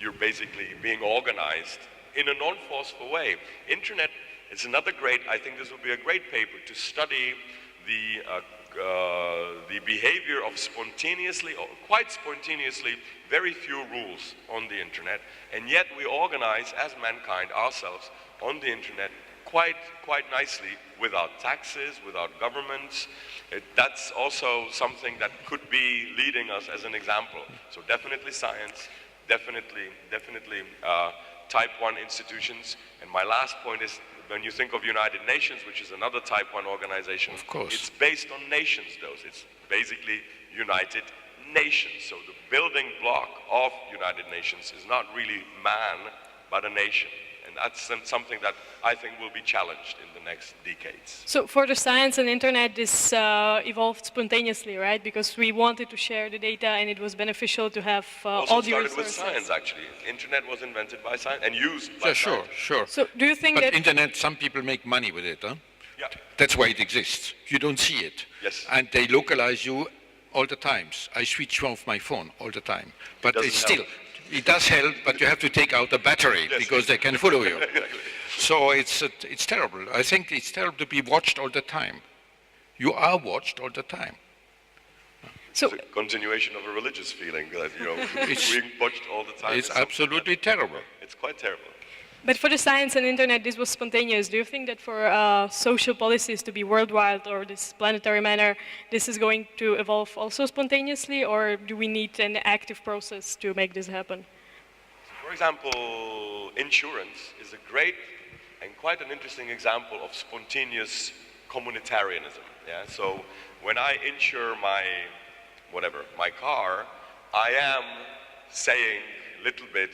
You're basically being organized in a non-forceful way. Internet is another great, I think this would be a great paper to study the behavior of spontaneously, or quite spontaneously, very few rules on the internet, and yet we organize as mankind ourselves on the internet quite nicely without taxes, without governments. That's also something that could be leading us as an example. So definitely science, definitely type 1 institutions. And my last point is, when you think of United Nations, which is another type 1 organization, of course, it's based on nations, though. It's basically United Nations. So the building block of United Nations is not really man, but a nation. And that's something that I think will be challenged in the next decades. So for the science and internet, this evolved spontaneously, right? Because we wanted to share the data and it was beneficial to have all the resources. Also started with science, actually. Internet was invented by science and used by science. Sure. So do you think but internet, some people make money with it, huh? Yeah. That's why it exists. You don't see it. Yes. And they localize you all the times. I switch off my phone all the time. But it's still... It does help, but you have to take out the battery because they can follow you. So it's terrible. I think it's terrible to be watched all the time. You are watched all the time. So it's a continuation of a religious feeling that, being watched all the time. It's absolutely terrible. It's quite terrible. But for the science and internet, this was spontaneous. Do you think that for social policies to be worldwide or this planetary manner, this is going to evolve also spontaneously, or do we need an active process to make this happen? For example, insurance is a great and quite an interesting example of spontaneous communitarianism. Yeah? So when I insure my car, I am saying a little bit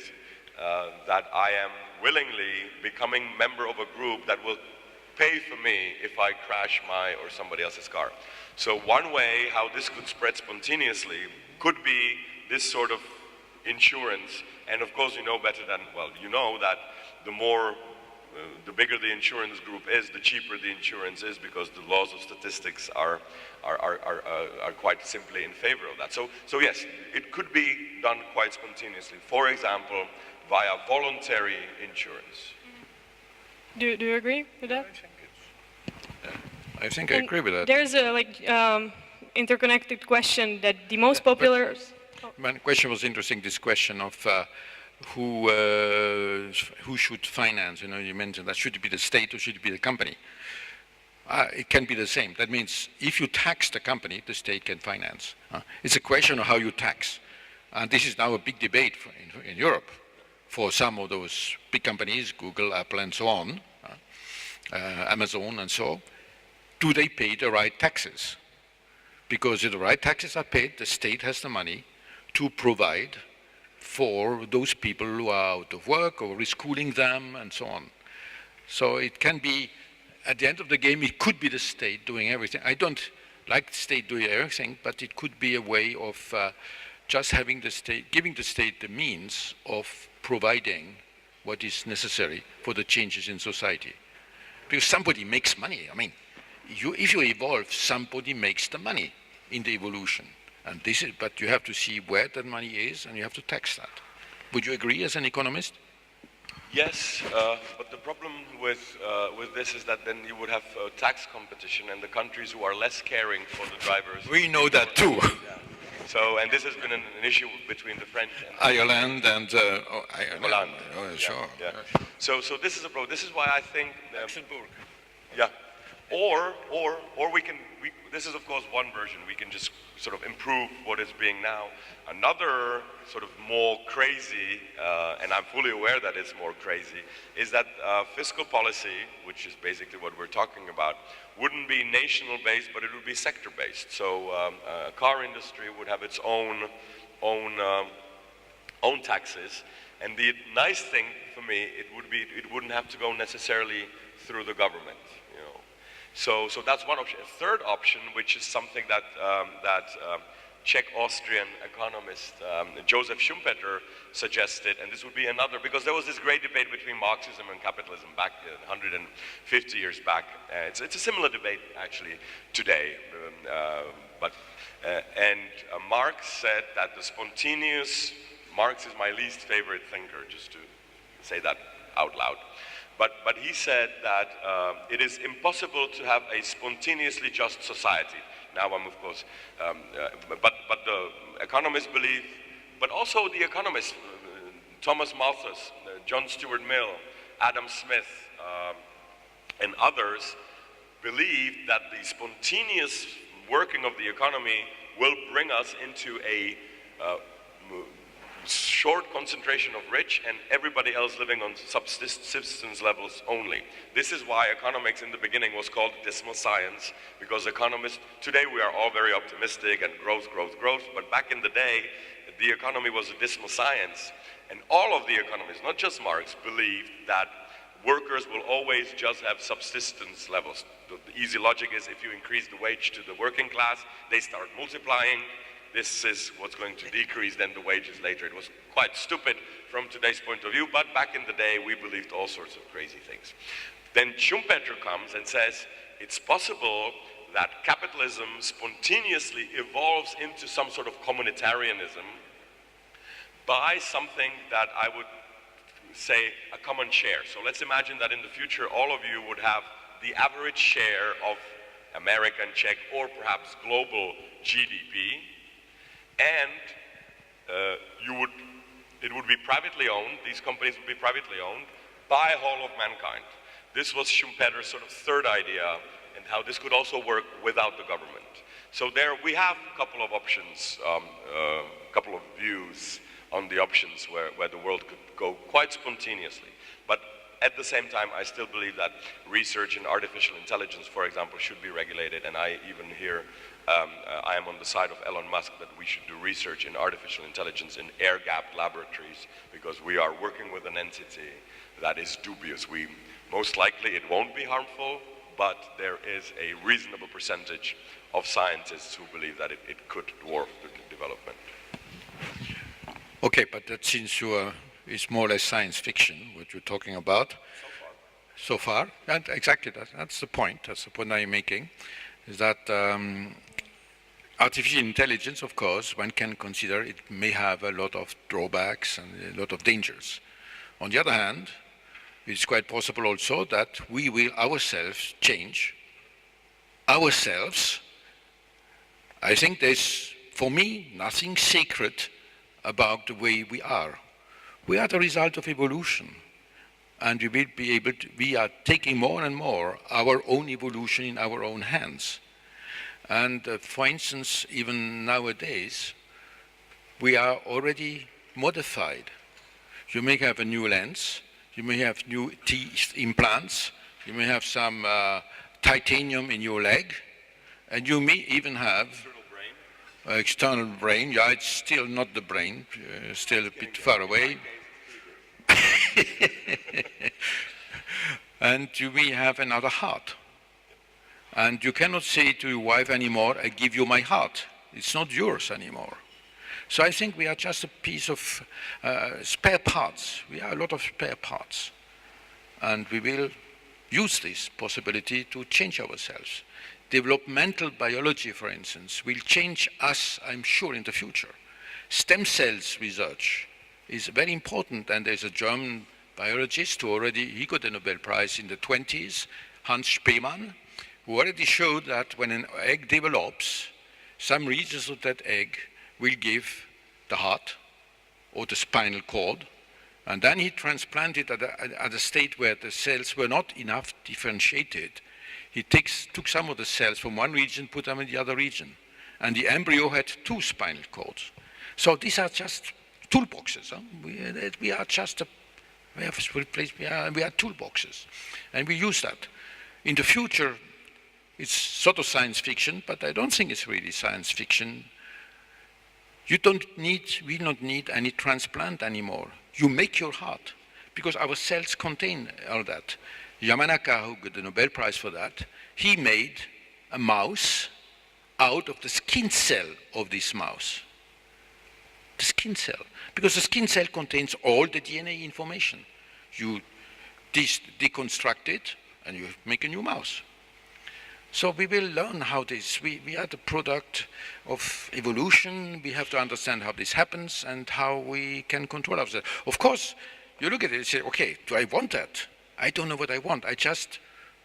that I am willingly becoming member of a group that will pay for me if I crash my or somebody else's car. So one way how this could spread spontaneously could be this sort of insurance. And of course you know better than, well, you know that the bigger the insurance group is, the cheaper the insurance is, because the laws of statistics are quite simply in favor of that. So yes, it could be done quite spontaneously. For example, via voluntary insurance. Do you agree with that? I think I agree with that. There's a interconnected question that the most popular. My question was interesting. This question of who should finance. You know, you mentioned that should it be the state or should it be the company? It can be the same. That means if you tax the company, the state can finance. It's a question of how you tax, and this is now a big debate in Europe. For some of those big companies, Google, Apple, and so on, Amazon, and so, do they pay the right taxes? Because if the right taxes are paid, the state has the money to provide for those people who are out of work or reschooling them, and so on. So it can be, at the end of the game, it could be the state doing everything. I don't like the state doing everything, but it could be a way of just having the state, giving the state the means of providing what is necessary for the changes in society. Because somebody makes money. I mean, if you evolve, somebody makes the money in the evolution. And this is, but you have to see where that money is, and you have to tax that. Would you agree as an economist? Yes, but the problem with this is that then you would have tax competition, and the countries who are less caring for the drivers. We know that too. Yeah. So, and this has been an issue between the French and Ireland and Holland. Oh, sure. Yeah. So this is a problem. This is why I think Luxembourg. Yeah. Or we can. This is of course one version. We can just sort of improve what is being now. Another sort of more crazy, and I'm fully aware that it's more crazy, is that fiscal policy, which is basically what we're talking about, wouldn't be national based, but it would be sector based. So a car industry would have its own taxes, and the nice thing for me, it wouldn't have to go necessarily through the government. So that's one option. A third option, which is something that Czech-Austrian economist Joseph Schumpeter suggested, and this would be another, because there was this great debate between Marxism and capitalism back 150 years back. It's a similar debate actually today, and Marx said that the spontaneous, Marx is my least favorite thinker, just to say that out loud. But he said that it is impossible to have a spontaneously just society. Now I'm of course, but the economists believe, but also the economists, Thomas Malthus, John Stuart Mill, Adam Smith, and others believe that the spontaneous working of the economy will bring us into a short concentration of rich and everybody else living on subsistence levels only. This is why economics in the beginning was called dismal science, because economists, today we are all very optimistic and growth, but back in the day, the economy was a dismal science. And all of the economists, not just Marx, believed that workers will always just have subsistence levels. The easy logic is if you increase the wage to the working class, they start multiplying. This is what's going to decrease then the wages later. It was quite stupid from today's point of view, but back in the day we believed all sorts of crazy things. Then Schumpeter comes and says it's possible that capitalism spontaneously evolves into some sort of communitarianism by something that I would say a common share. So let's imagine that in the future all of you would have the average share of American, Czech, or perhaps global GDP, and it would be privately owned. These companies would be privately owned, by whole of mankind. This was Schumpeter's sort of third idea, and how this could also work without the government. So there we have a couple of options, a couple of views on the options where the world could go quite spontaneously. But at the same time, I still believe that research in artificial intelligence, for example, should be regulated. And I even here, I am on the side of Elon Musk that we should do research in artificial intelligence in air-gapped laboratories, because we are working with an entity that is dubious. Most likely it won't be harmful, but there is a reasonable percentage of scientists who believe that it could dwarf the development. Okay, but that seems to is more or less science fiction, what you're talking about. So far. And exactly, that's the point. That's the point I'm making, is that artificial intelligence, of course, one can consider it may have a lot of drawbacks and a lot of dangers. On the other hand, it's quite possible also that we will ourselves change. Ourselves. I think there's, for me, nothing sacred about the way we are. We are the result of evolution. And we will be able to, we are taking more and more our own evolution in our own hands. And for instance, even nowadays, we are already modified. You may have a new lens, you may have new teeth implants, you may have some titanium in your leg, and you may even have external brain. Yeah, it's still not the brain, still a bit far away. And you may have another heart. And you cannot say to your wife anymore, I give you my heart. It's not yours anymore. So I think we are just a piece of spare parts. We are a lot of spare parts. And we will use this possibility to change ourselves. Developmental biology, for instance, will change us, I'm sure, in the future. Stem cells research is very important, and there's a German biologist who he got the Nobel Prize in the 20s, Hans Spemann, who already showed that when an egg develops, some regions of that egg will give the heart or the spinal cord, and then he transplanted at a state where the cells were not enough differentiated. He took some of the cells from one region, put them in the other region, and the embryo had 2 spinal cords. So these are just toolboxes. Huh? We are just we are toolboxes, and we use that. In the future, it's sort of science fiction, but I don't think it's really science fiction. We don't need any transplant anymore. You make your heart, because our cells contain all that. Yamanaka, who got the Nobel Prize for that, he made a mouse out of the skin cell of this mouse. The skin cell. Because the skin cell contains all the DNA information. You deconstruct it, and you make a new mouse. So we will learn how this, we are the product of evolution. We have to understand how this happens and how we can control ourselves. Of course, you look at it and say, okay, do I want that? I don't know what I want.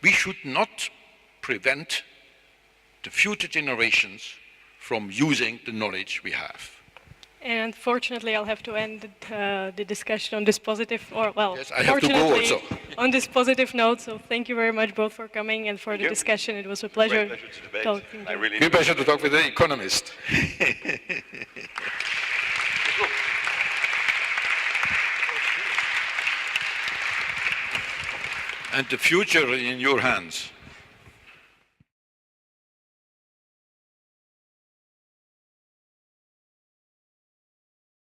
We should not prevent the future generations from using the knowledge we have. And unfortunately, I'll have to end the discussion on this positive, yes, I have to go also. On this positive note. So thank you very much both for coming and for the discussion. It was a pleasure. Great pleasure to debate. Talking to you. Really Great pleasure to talk with the Economist. And the future in your hands.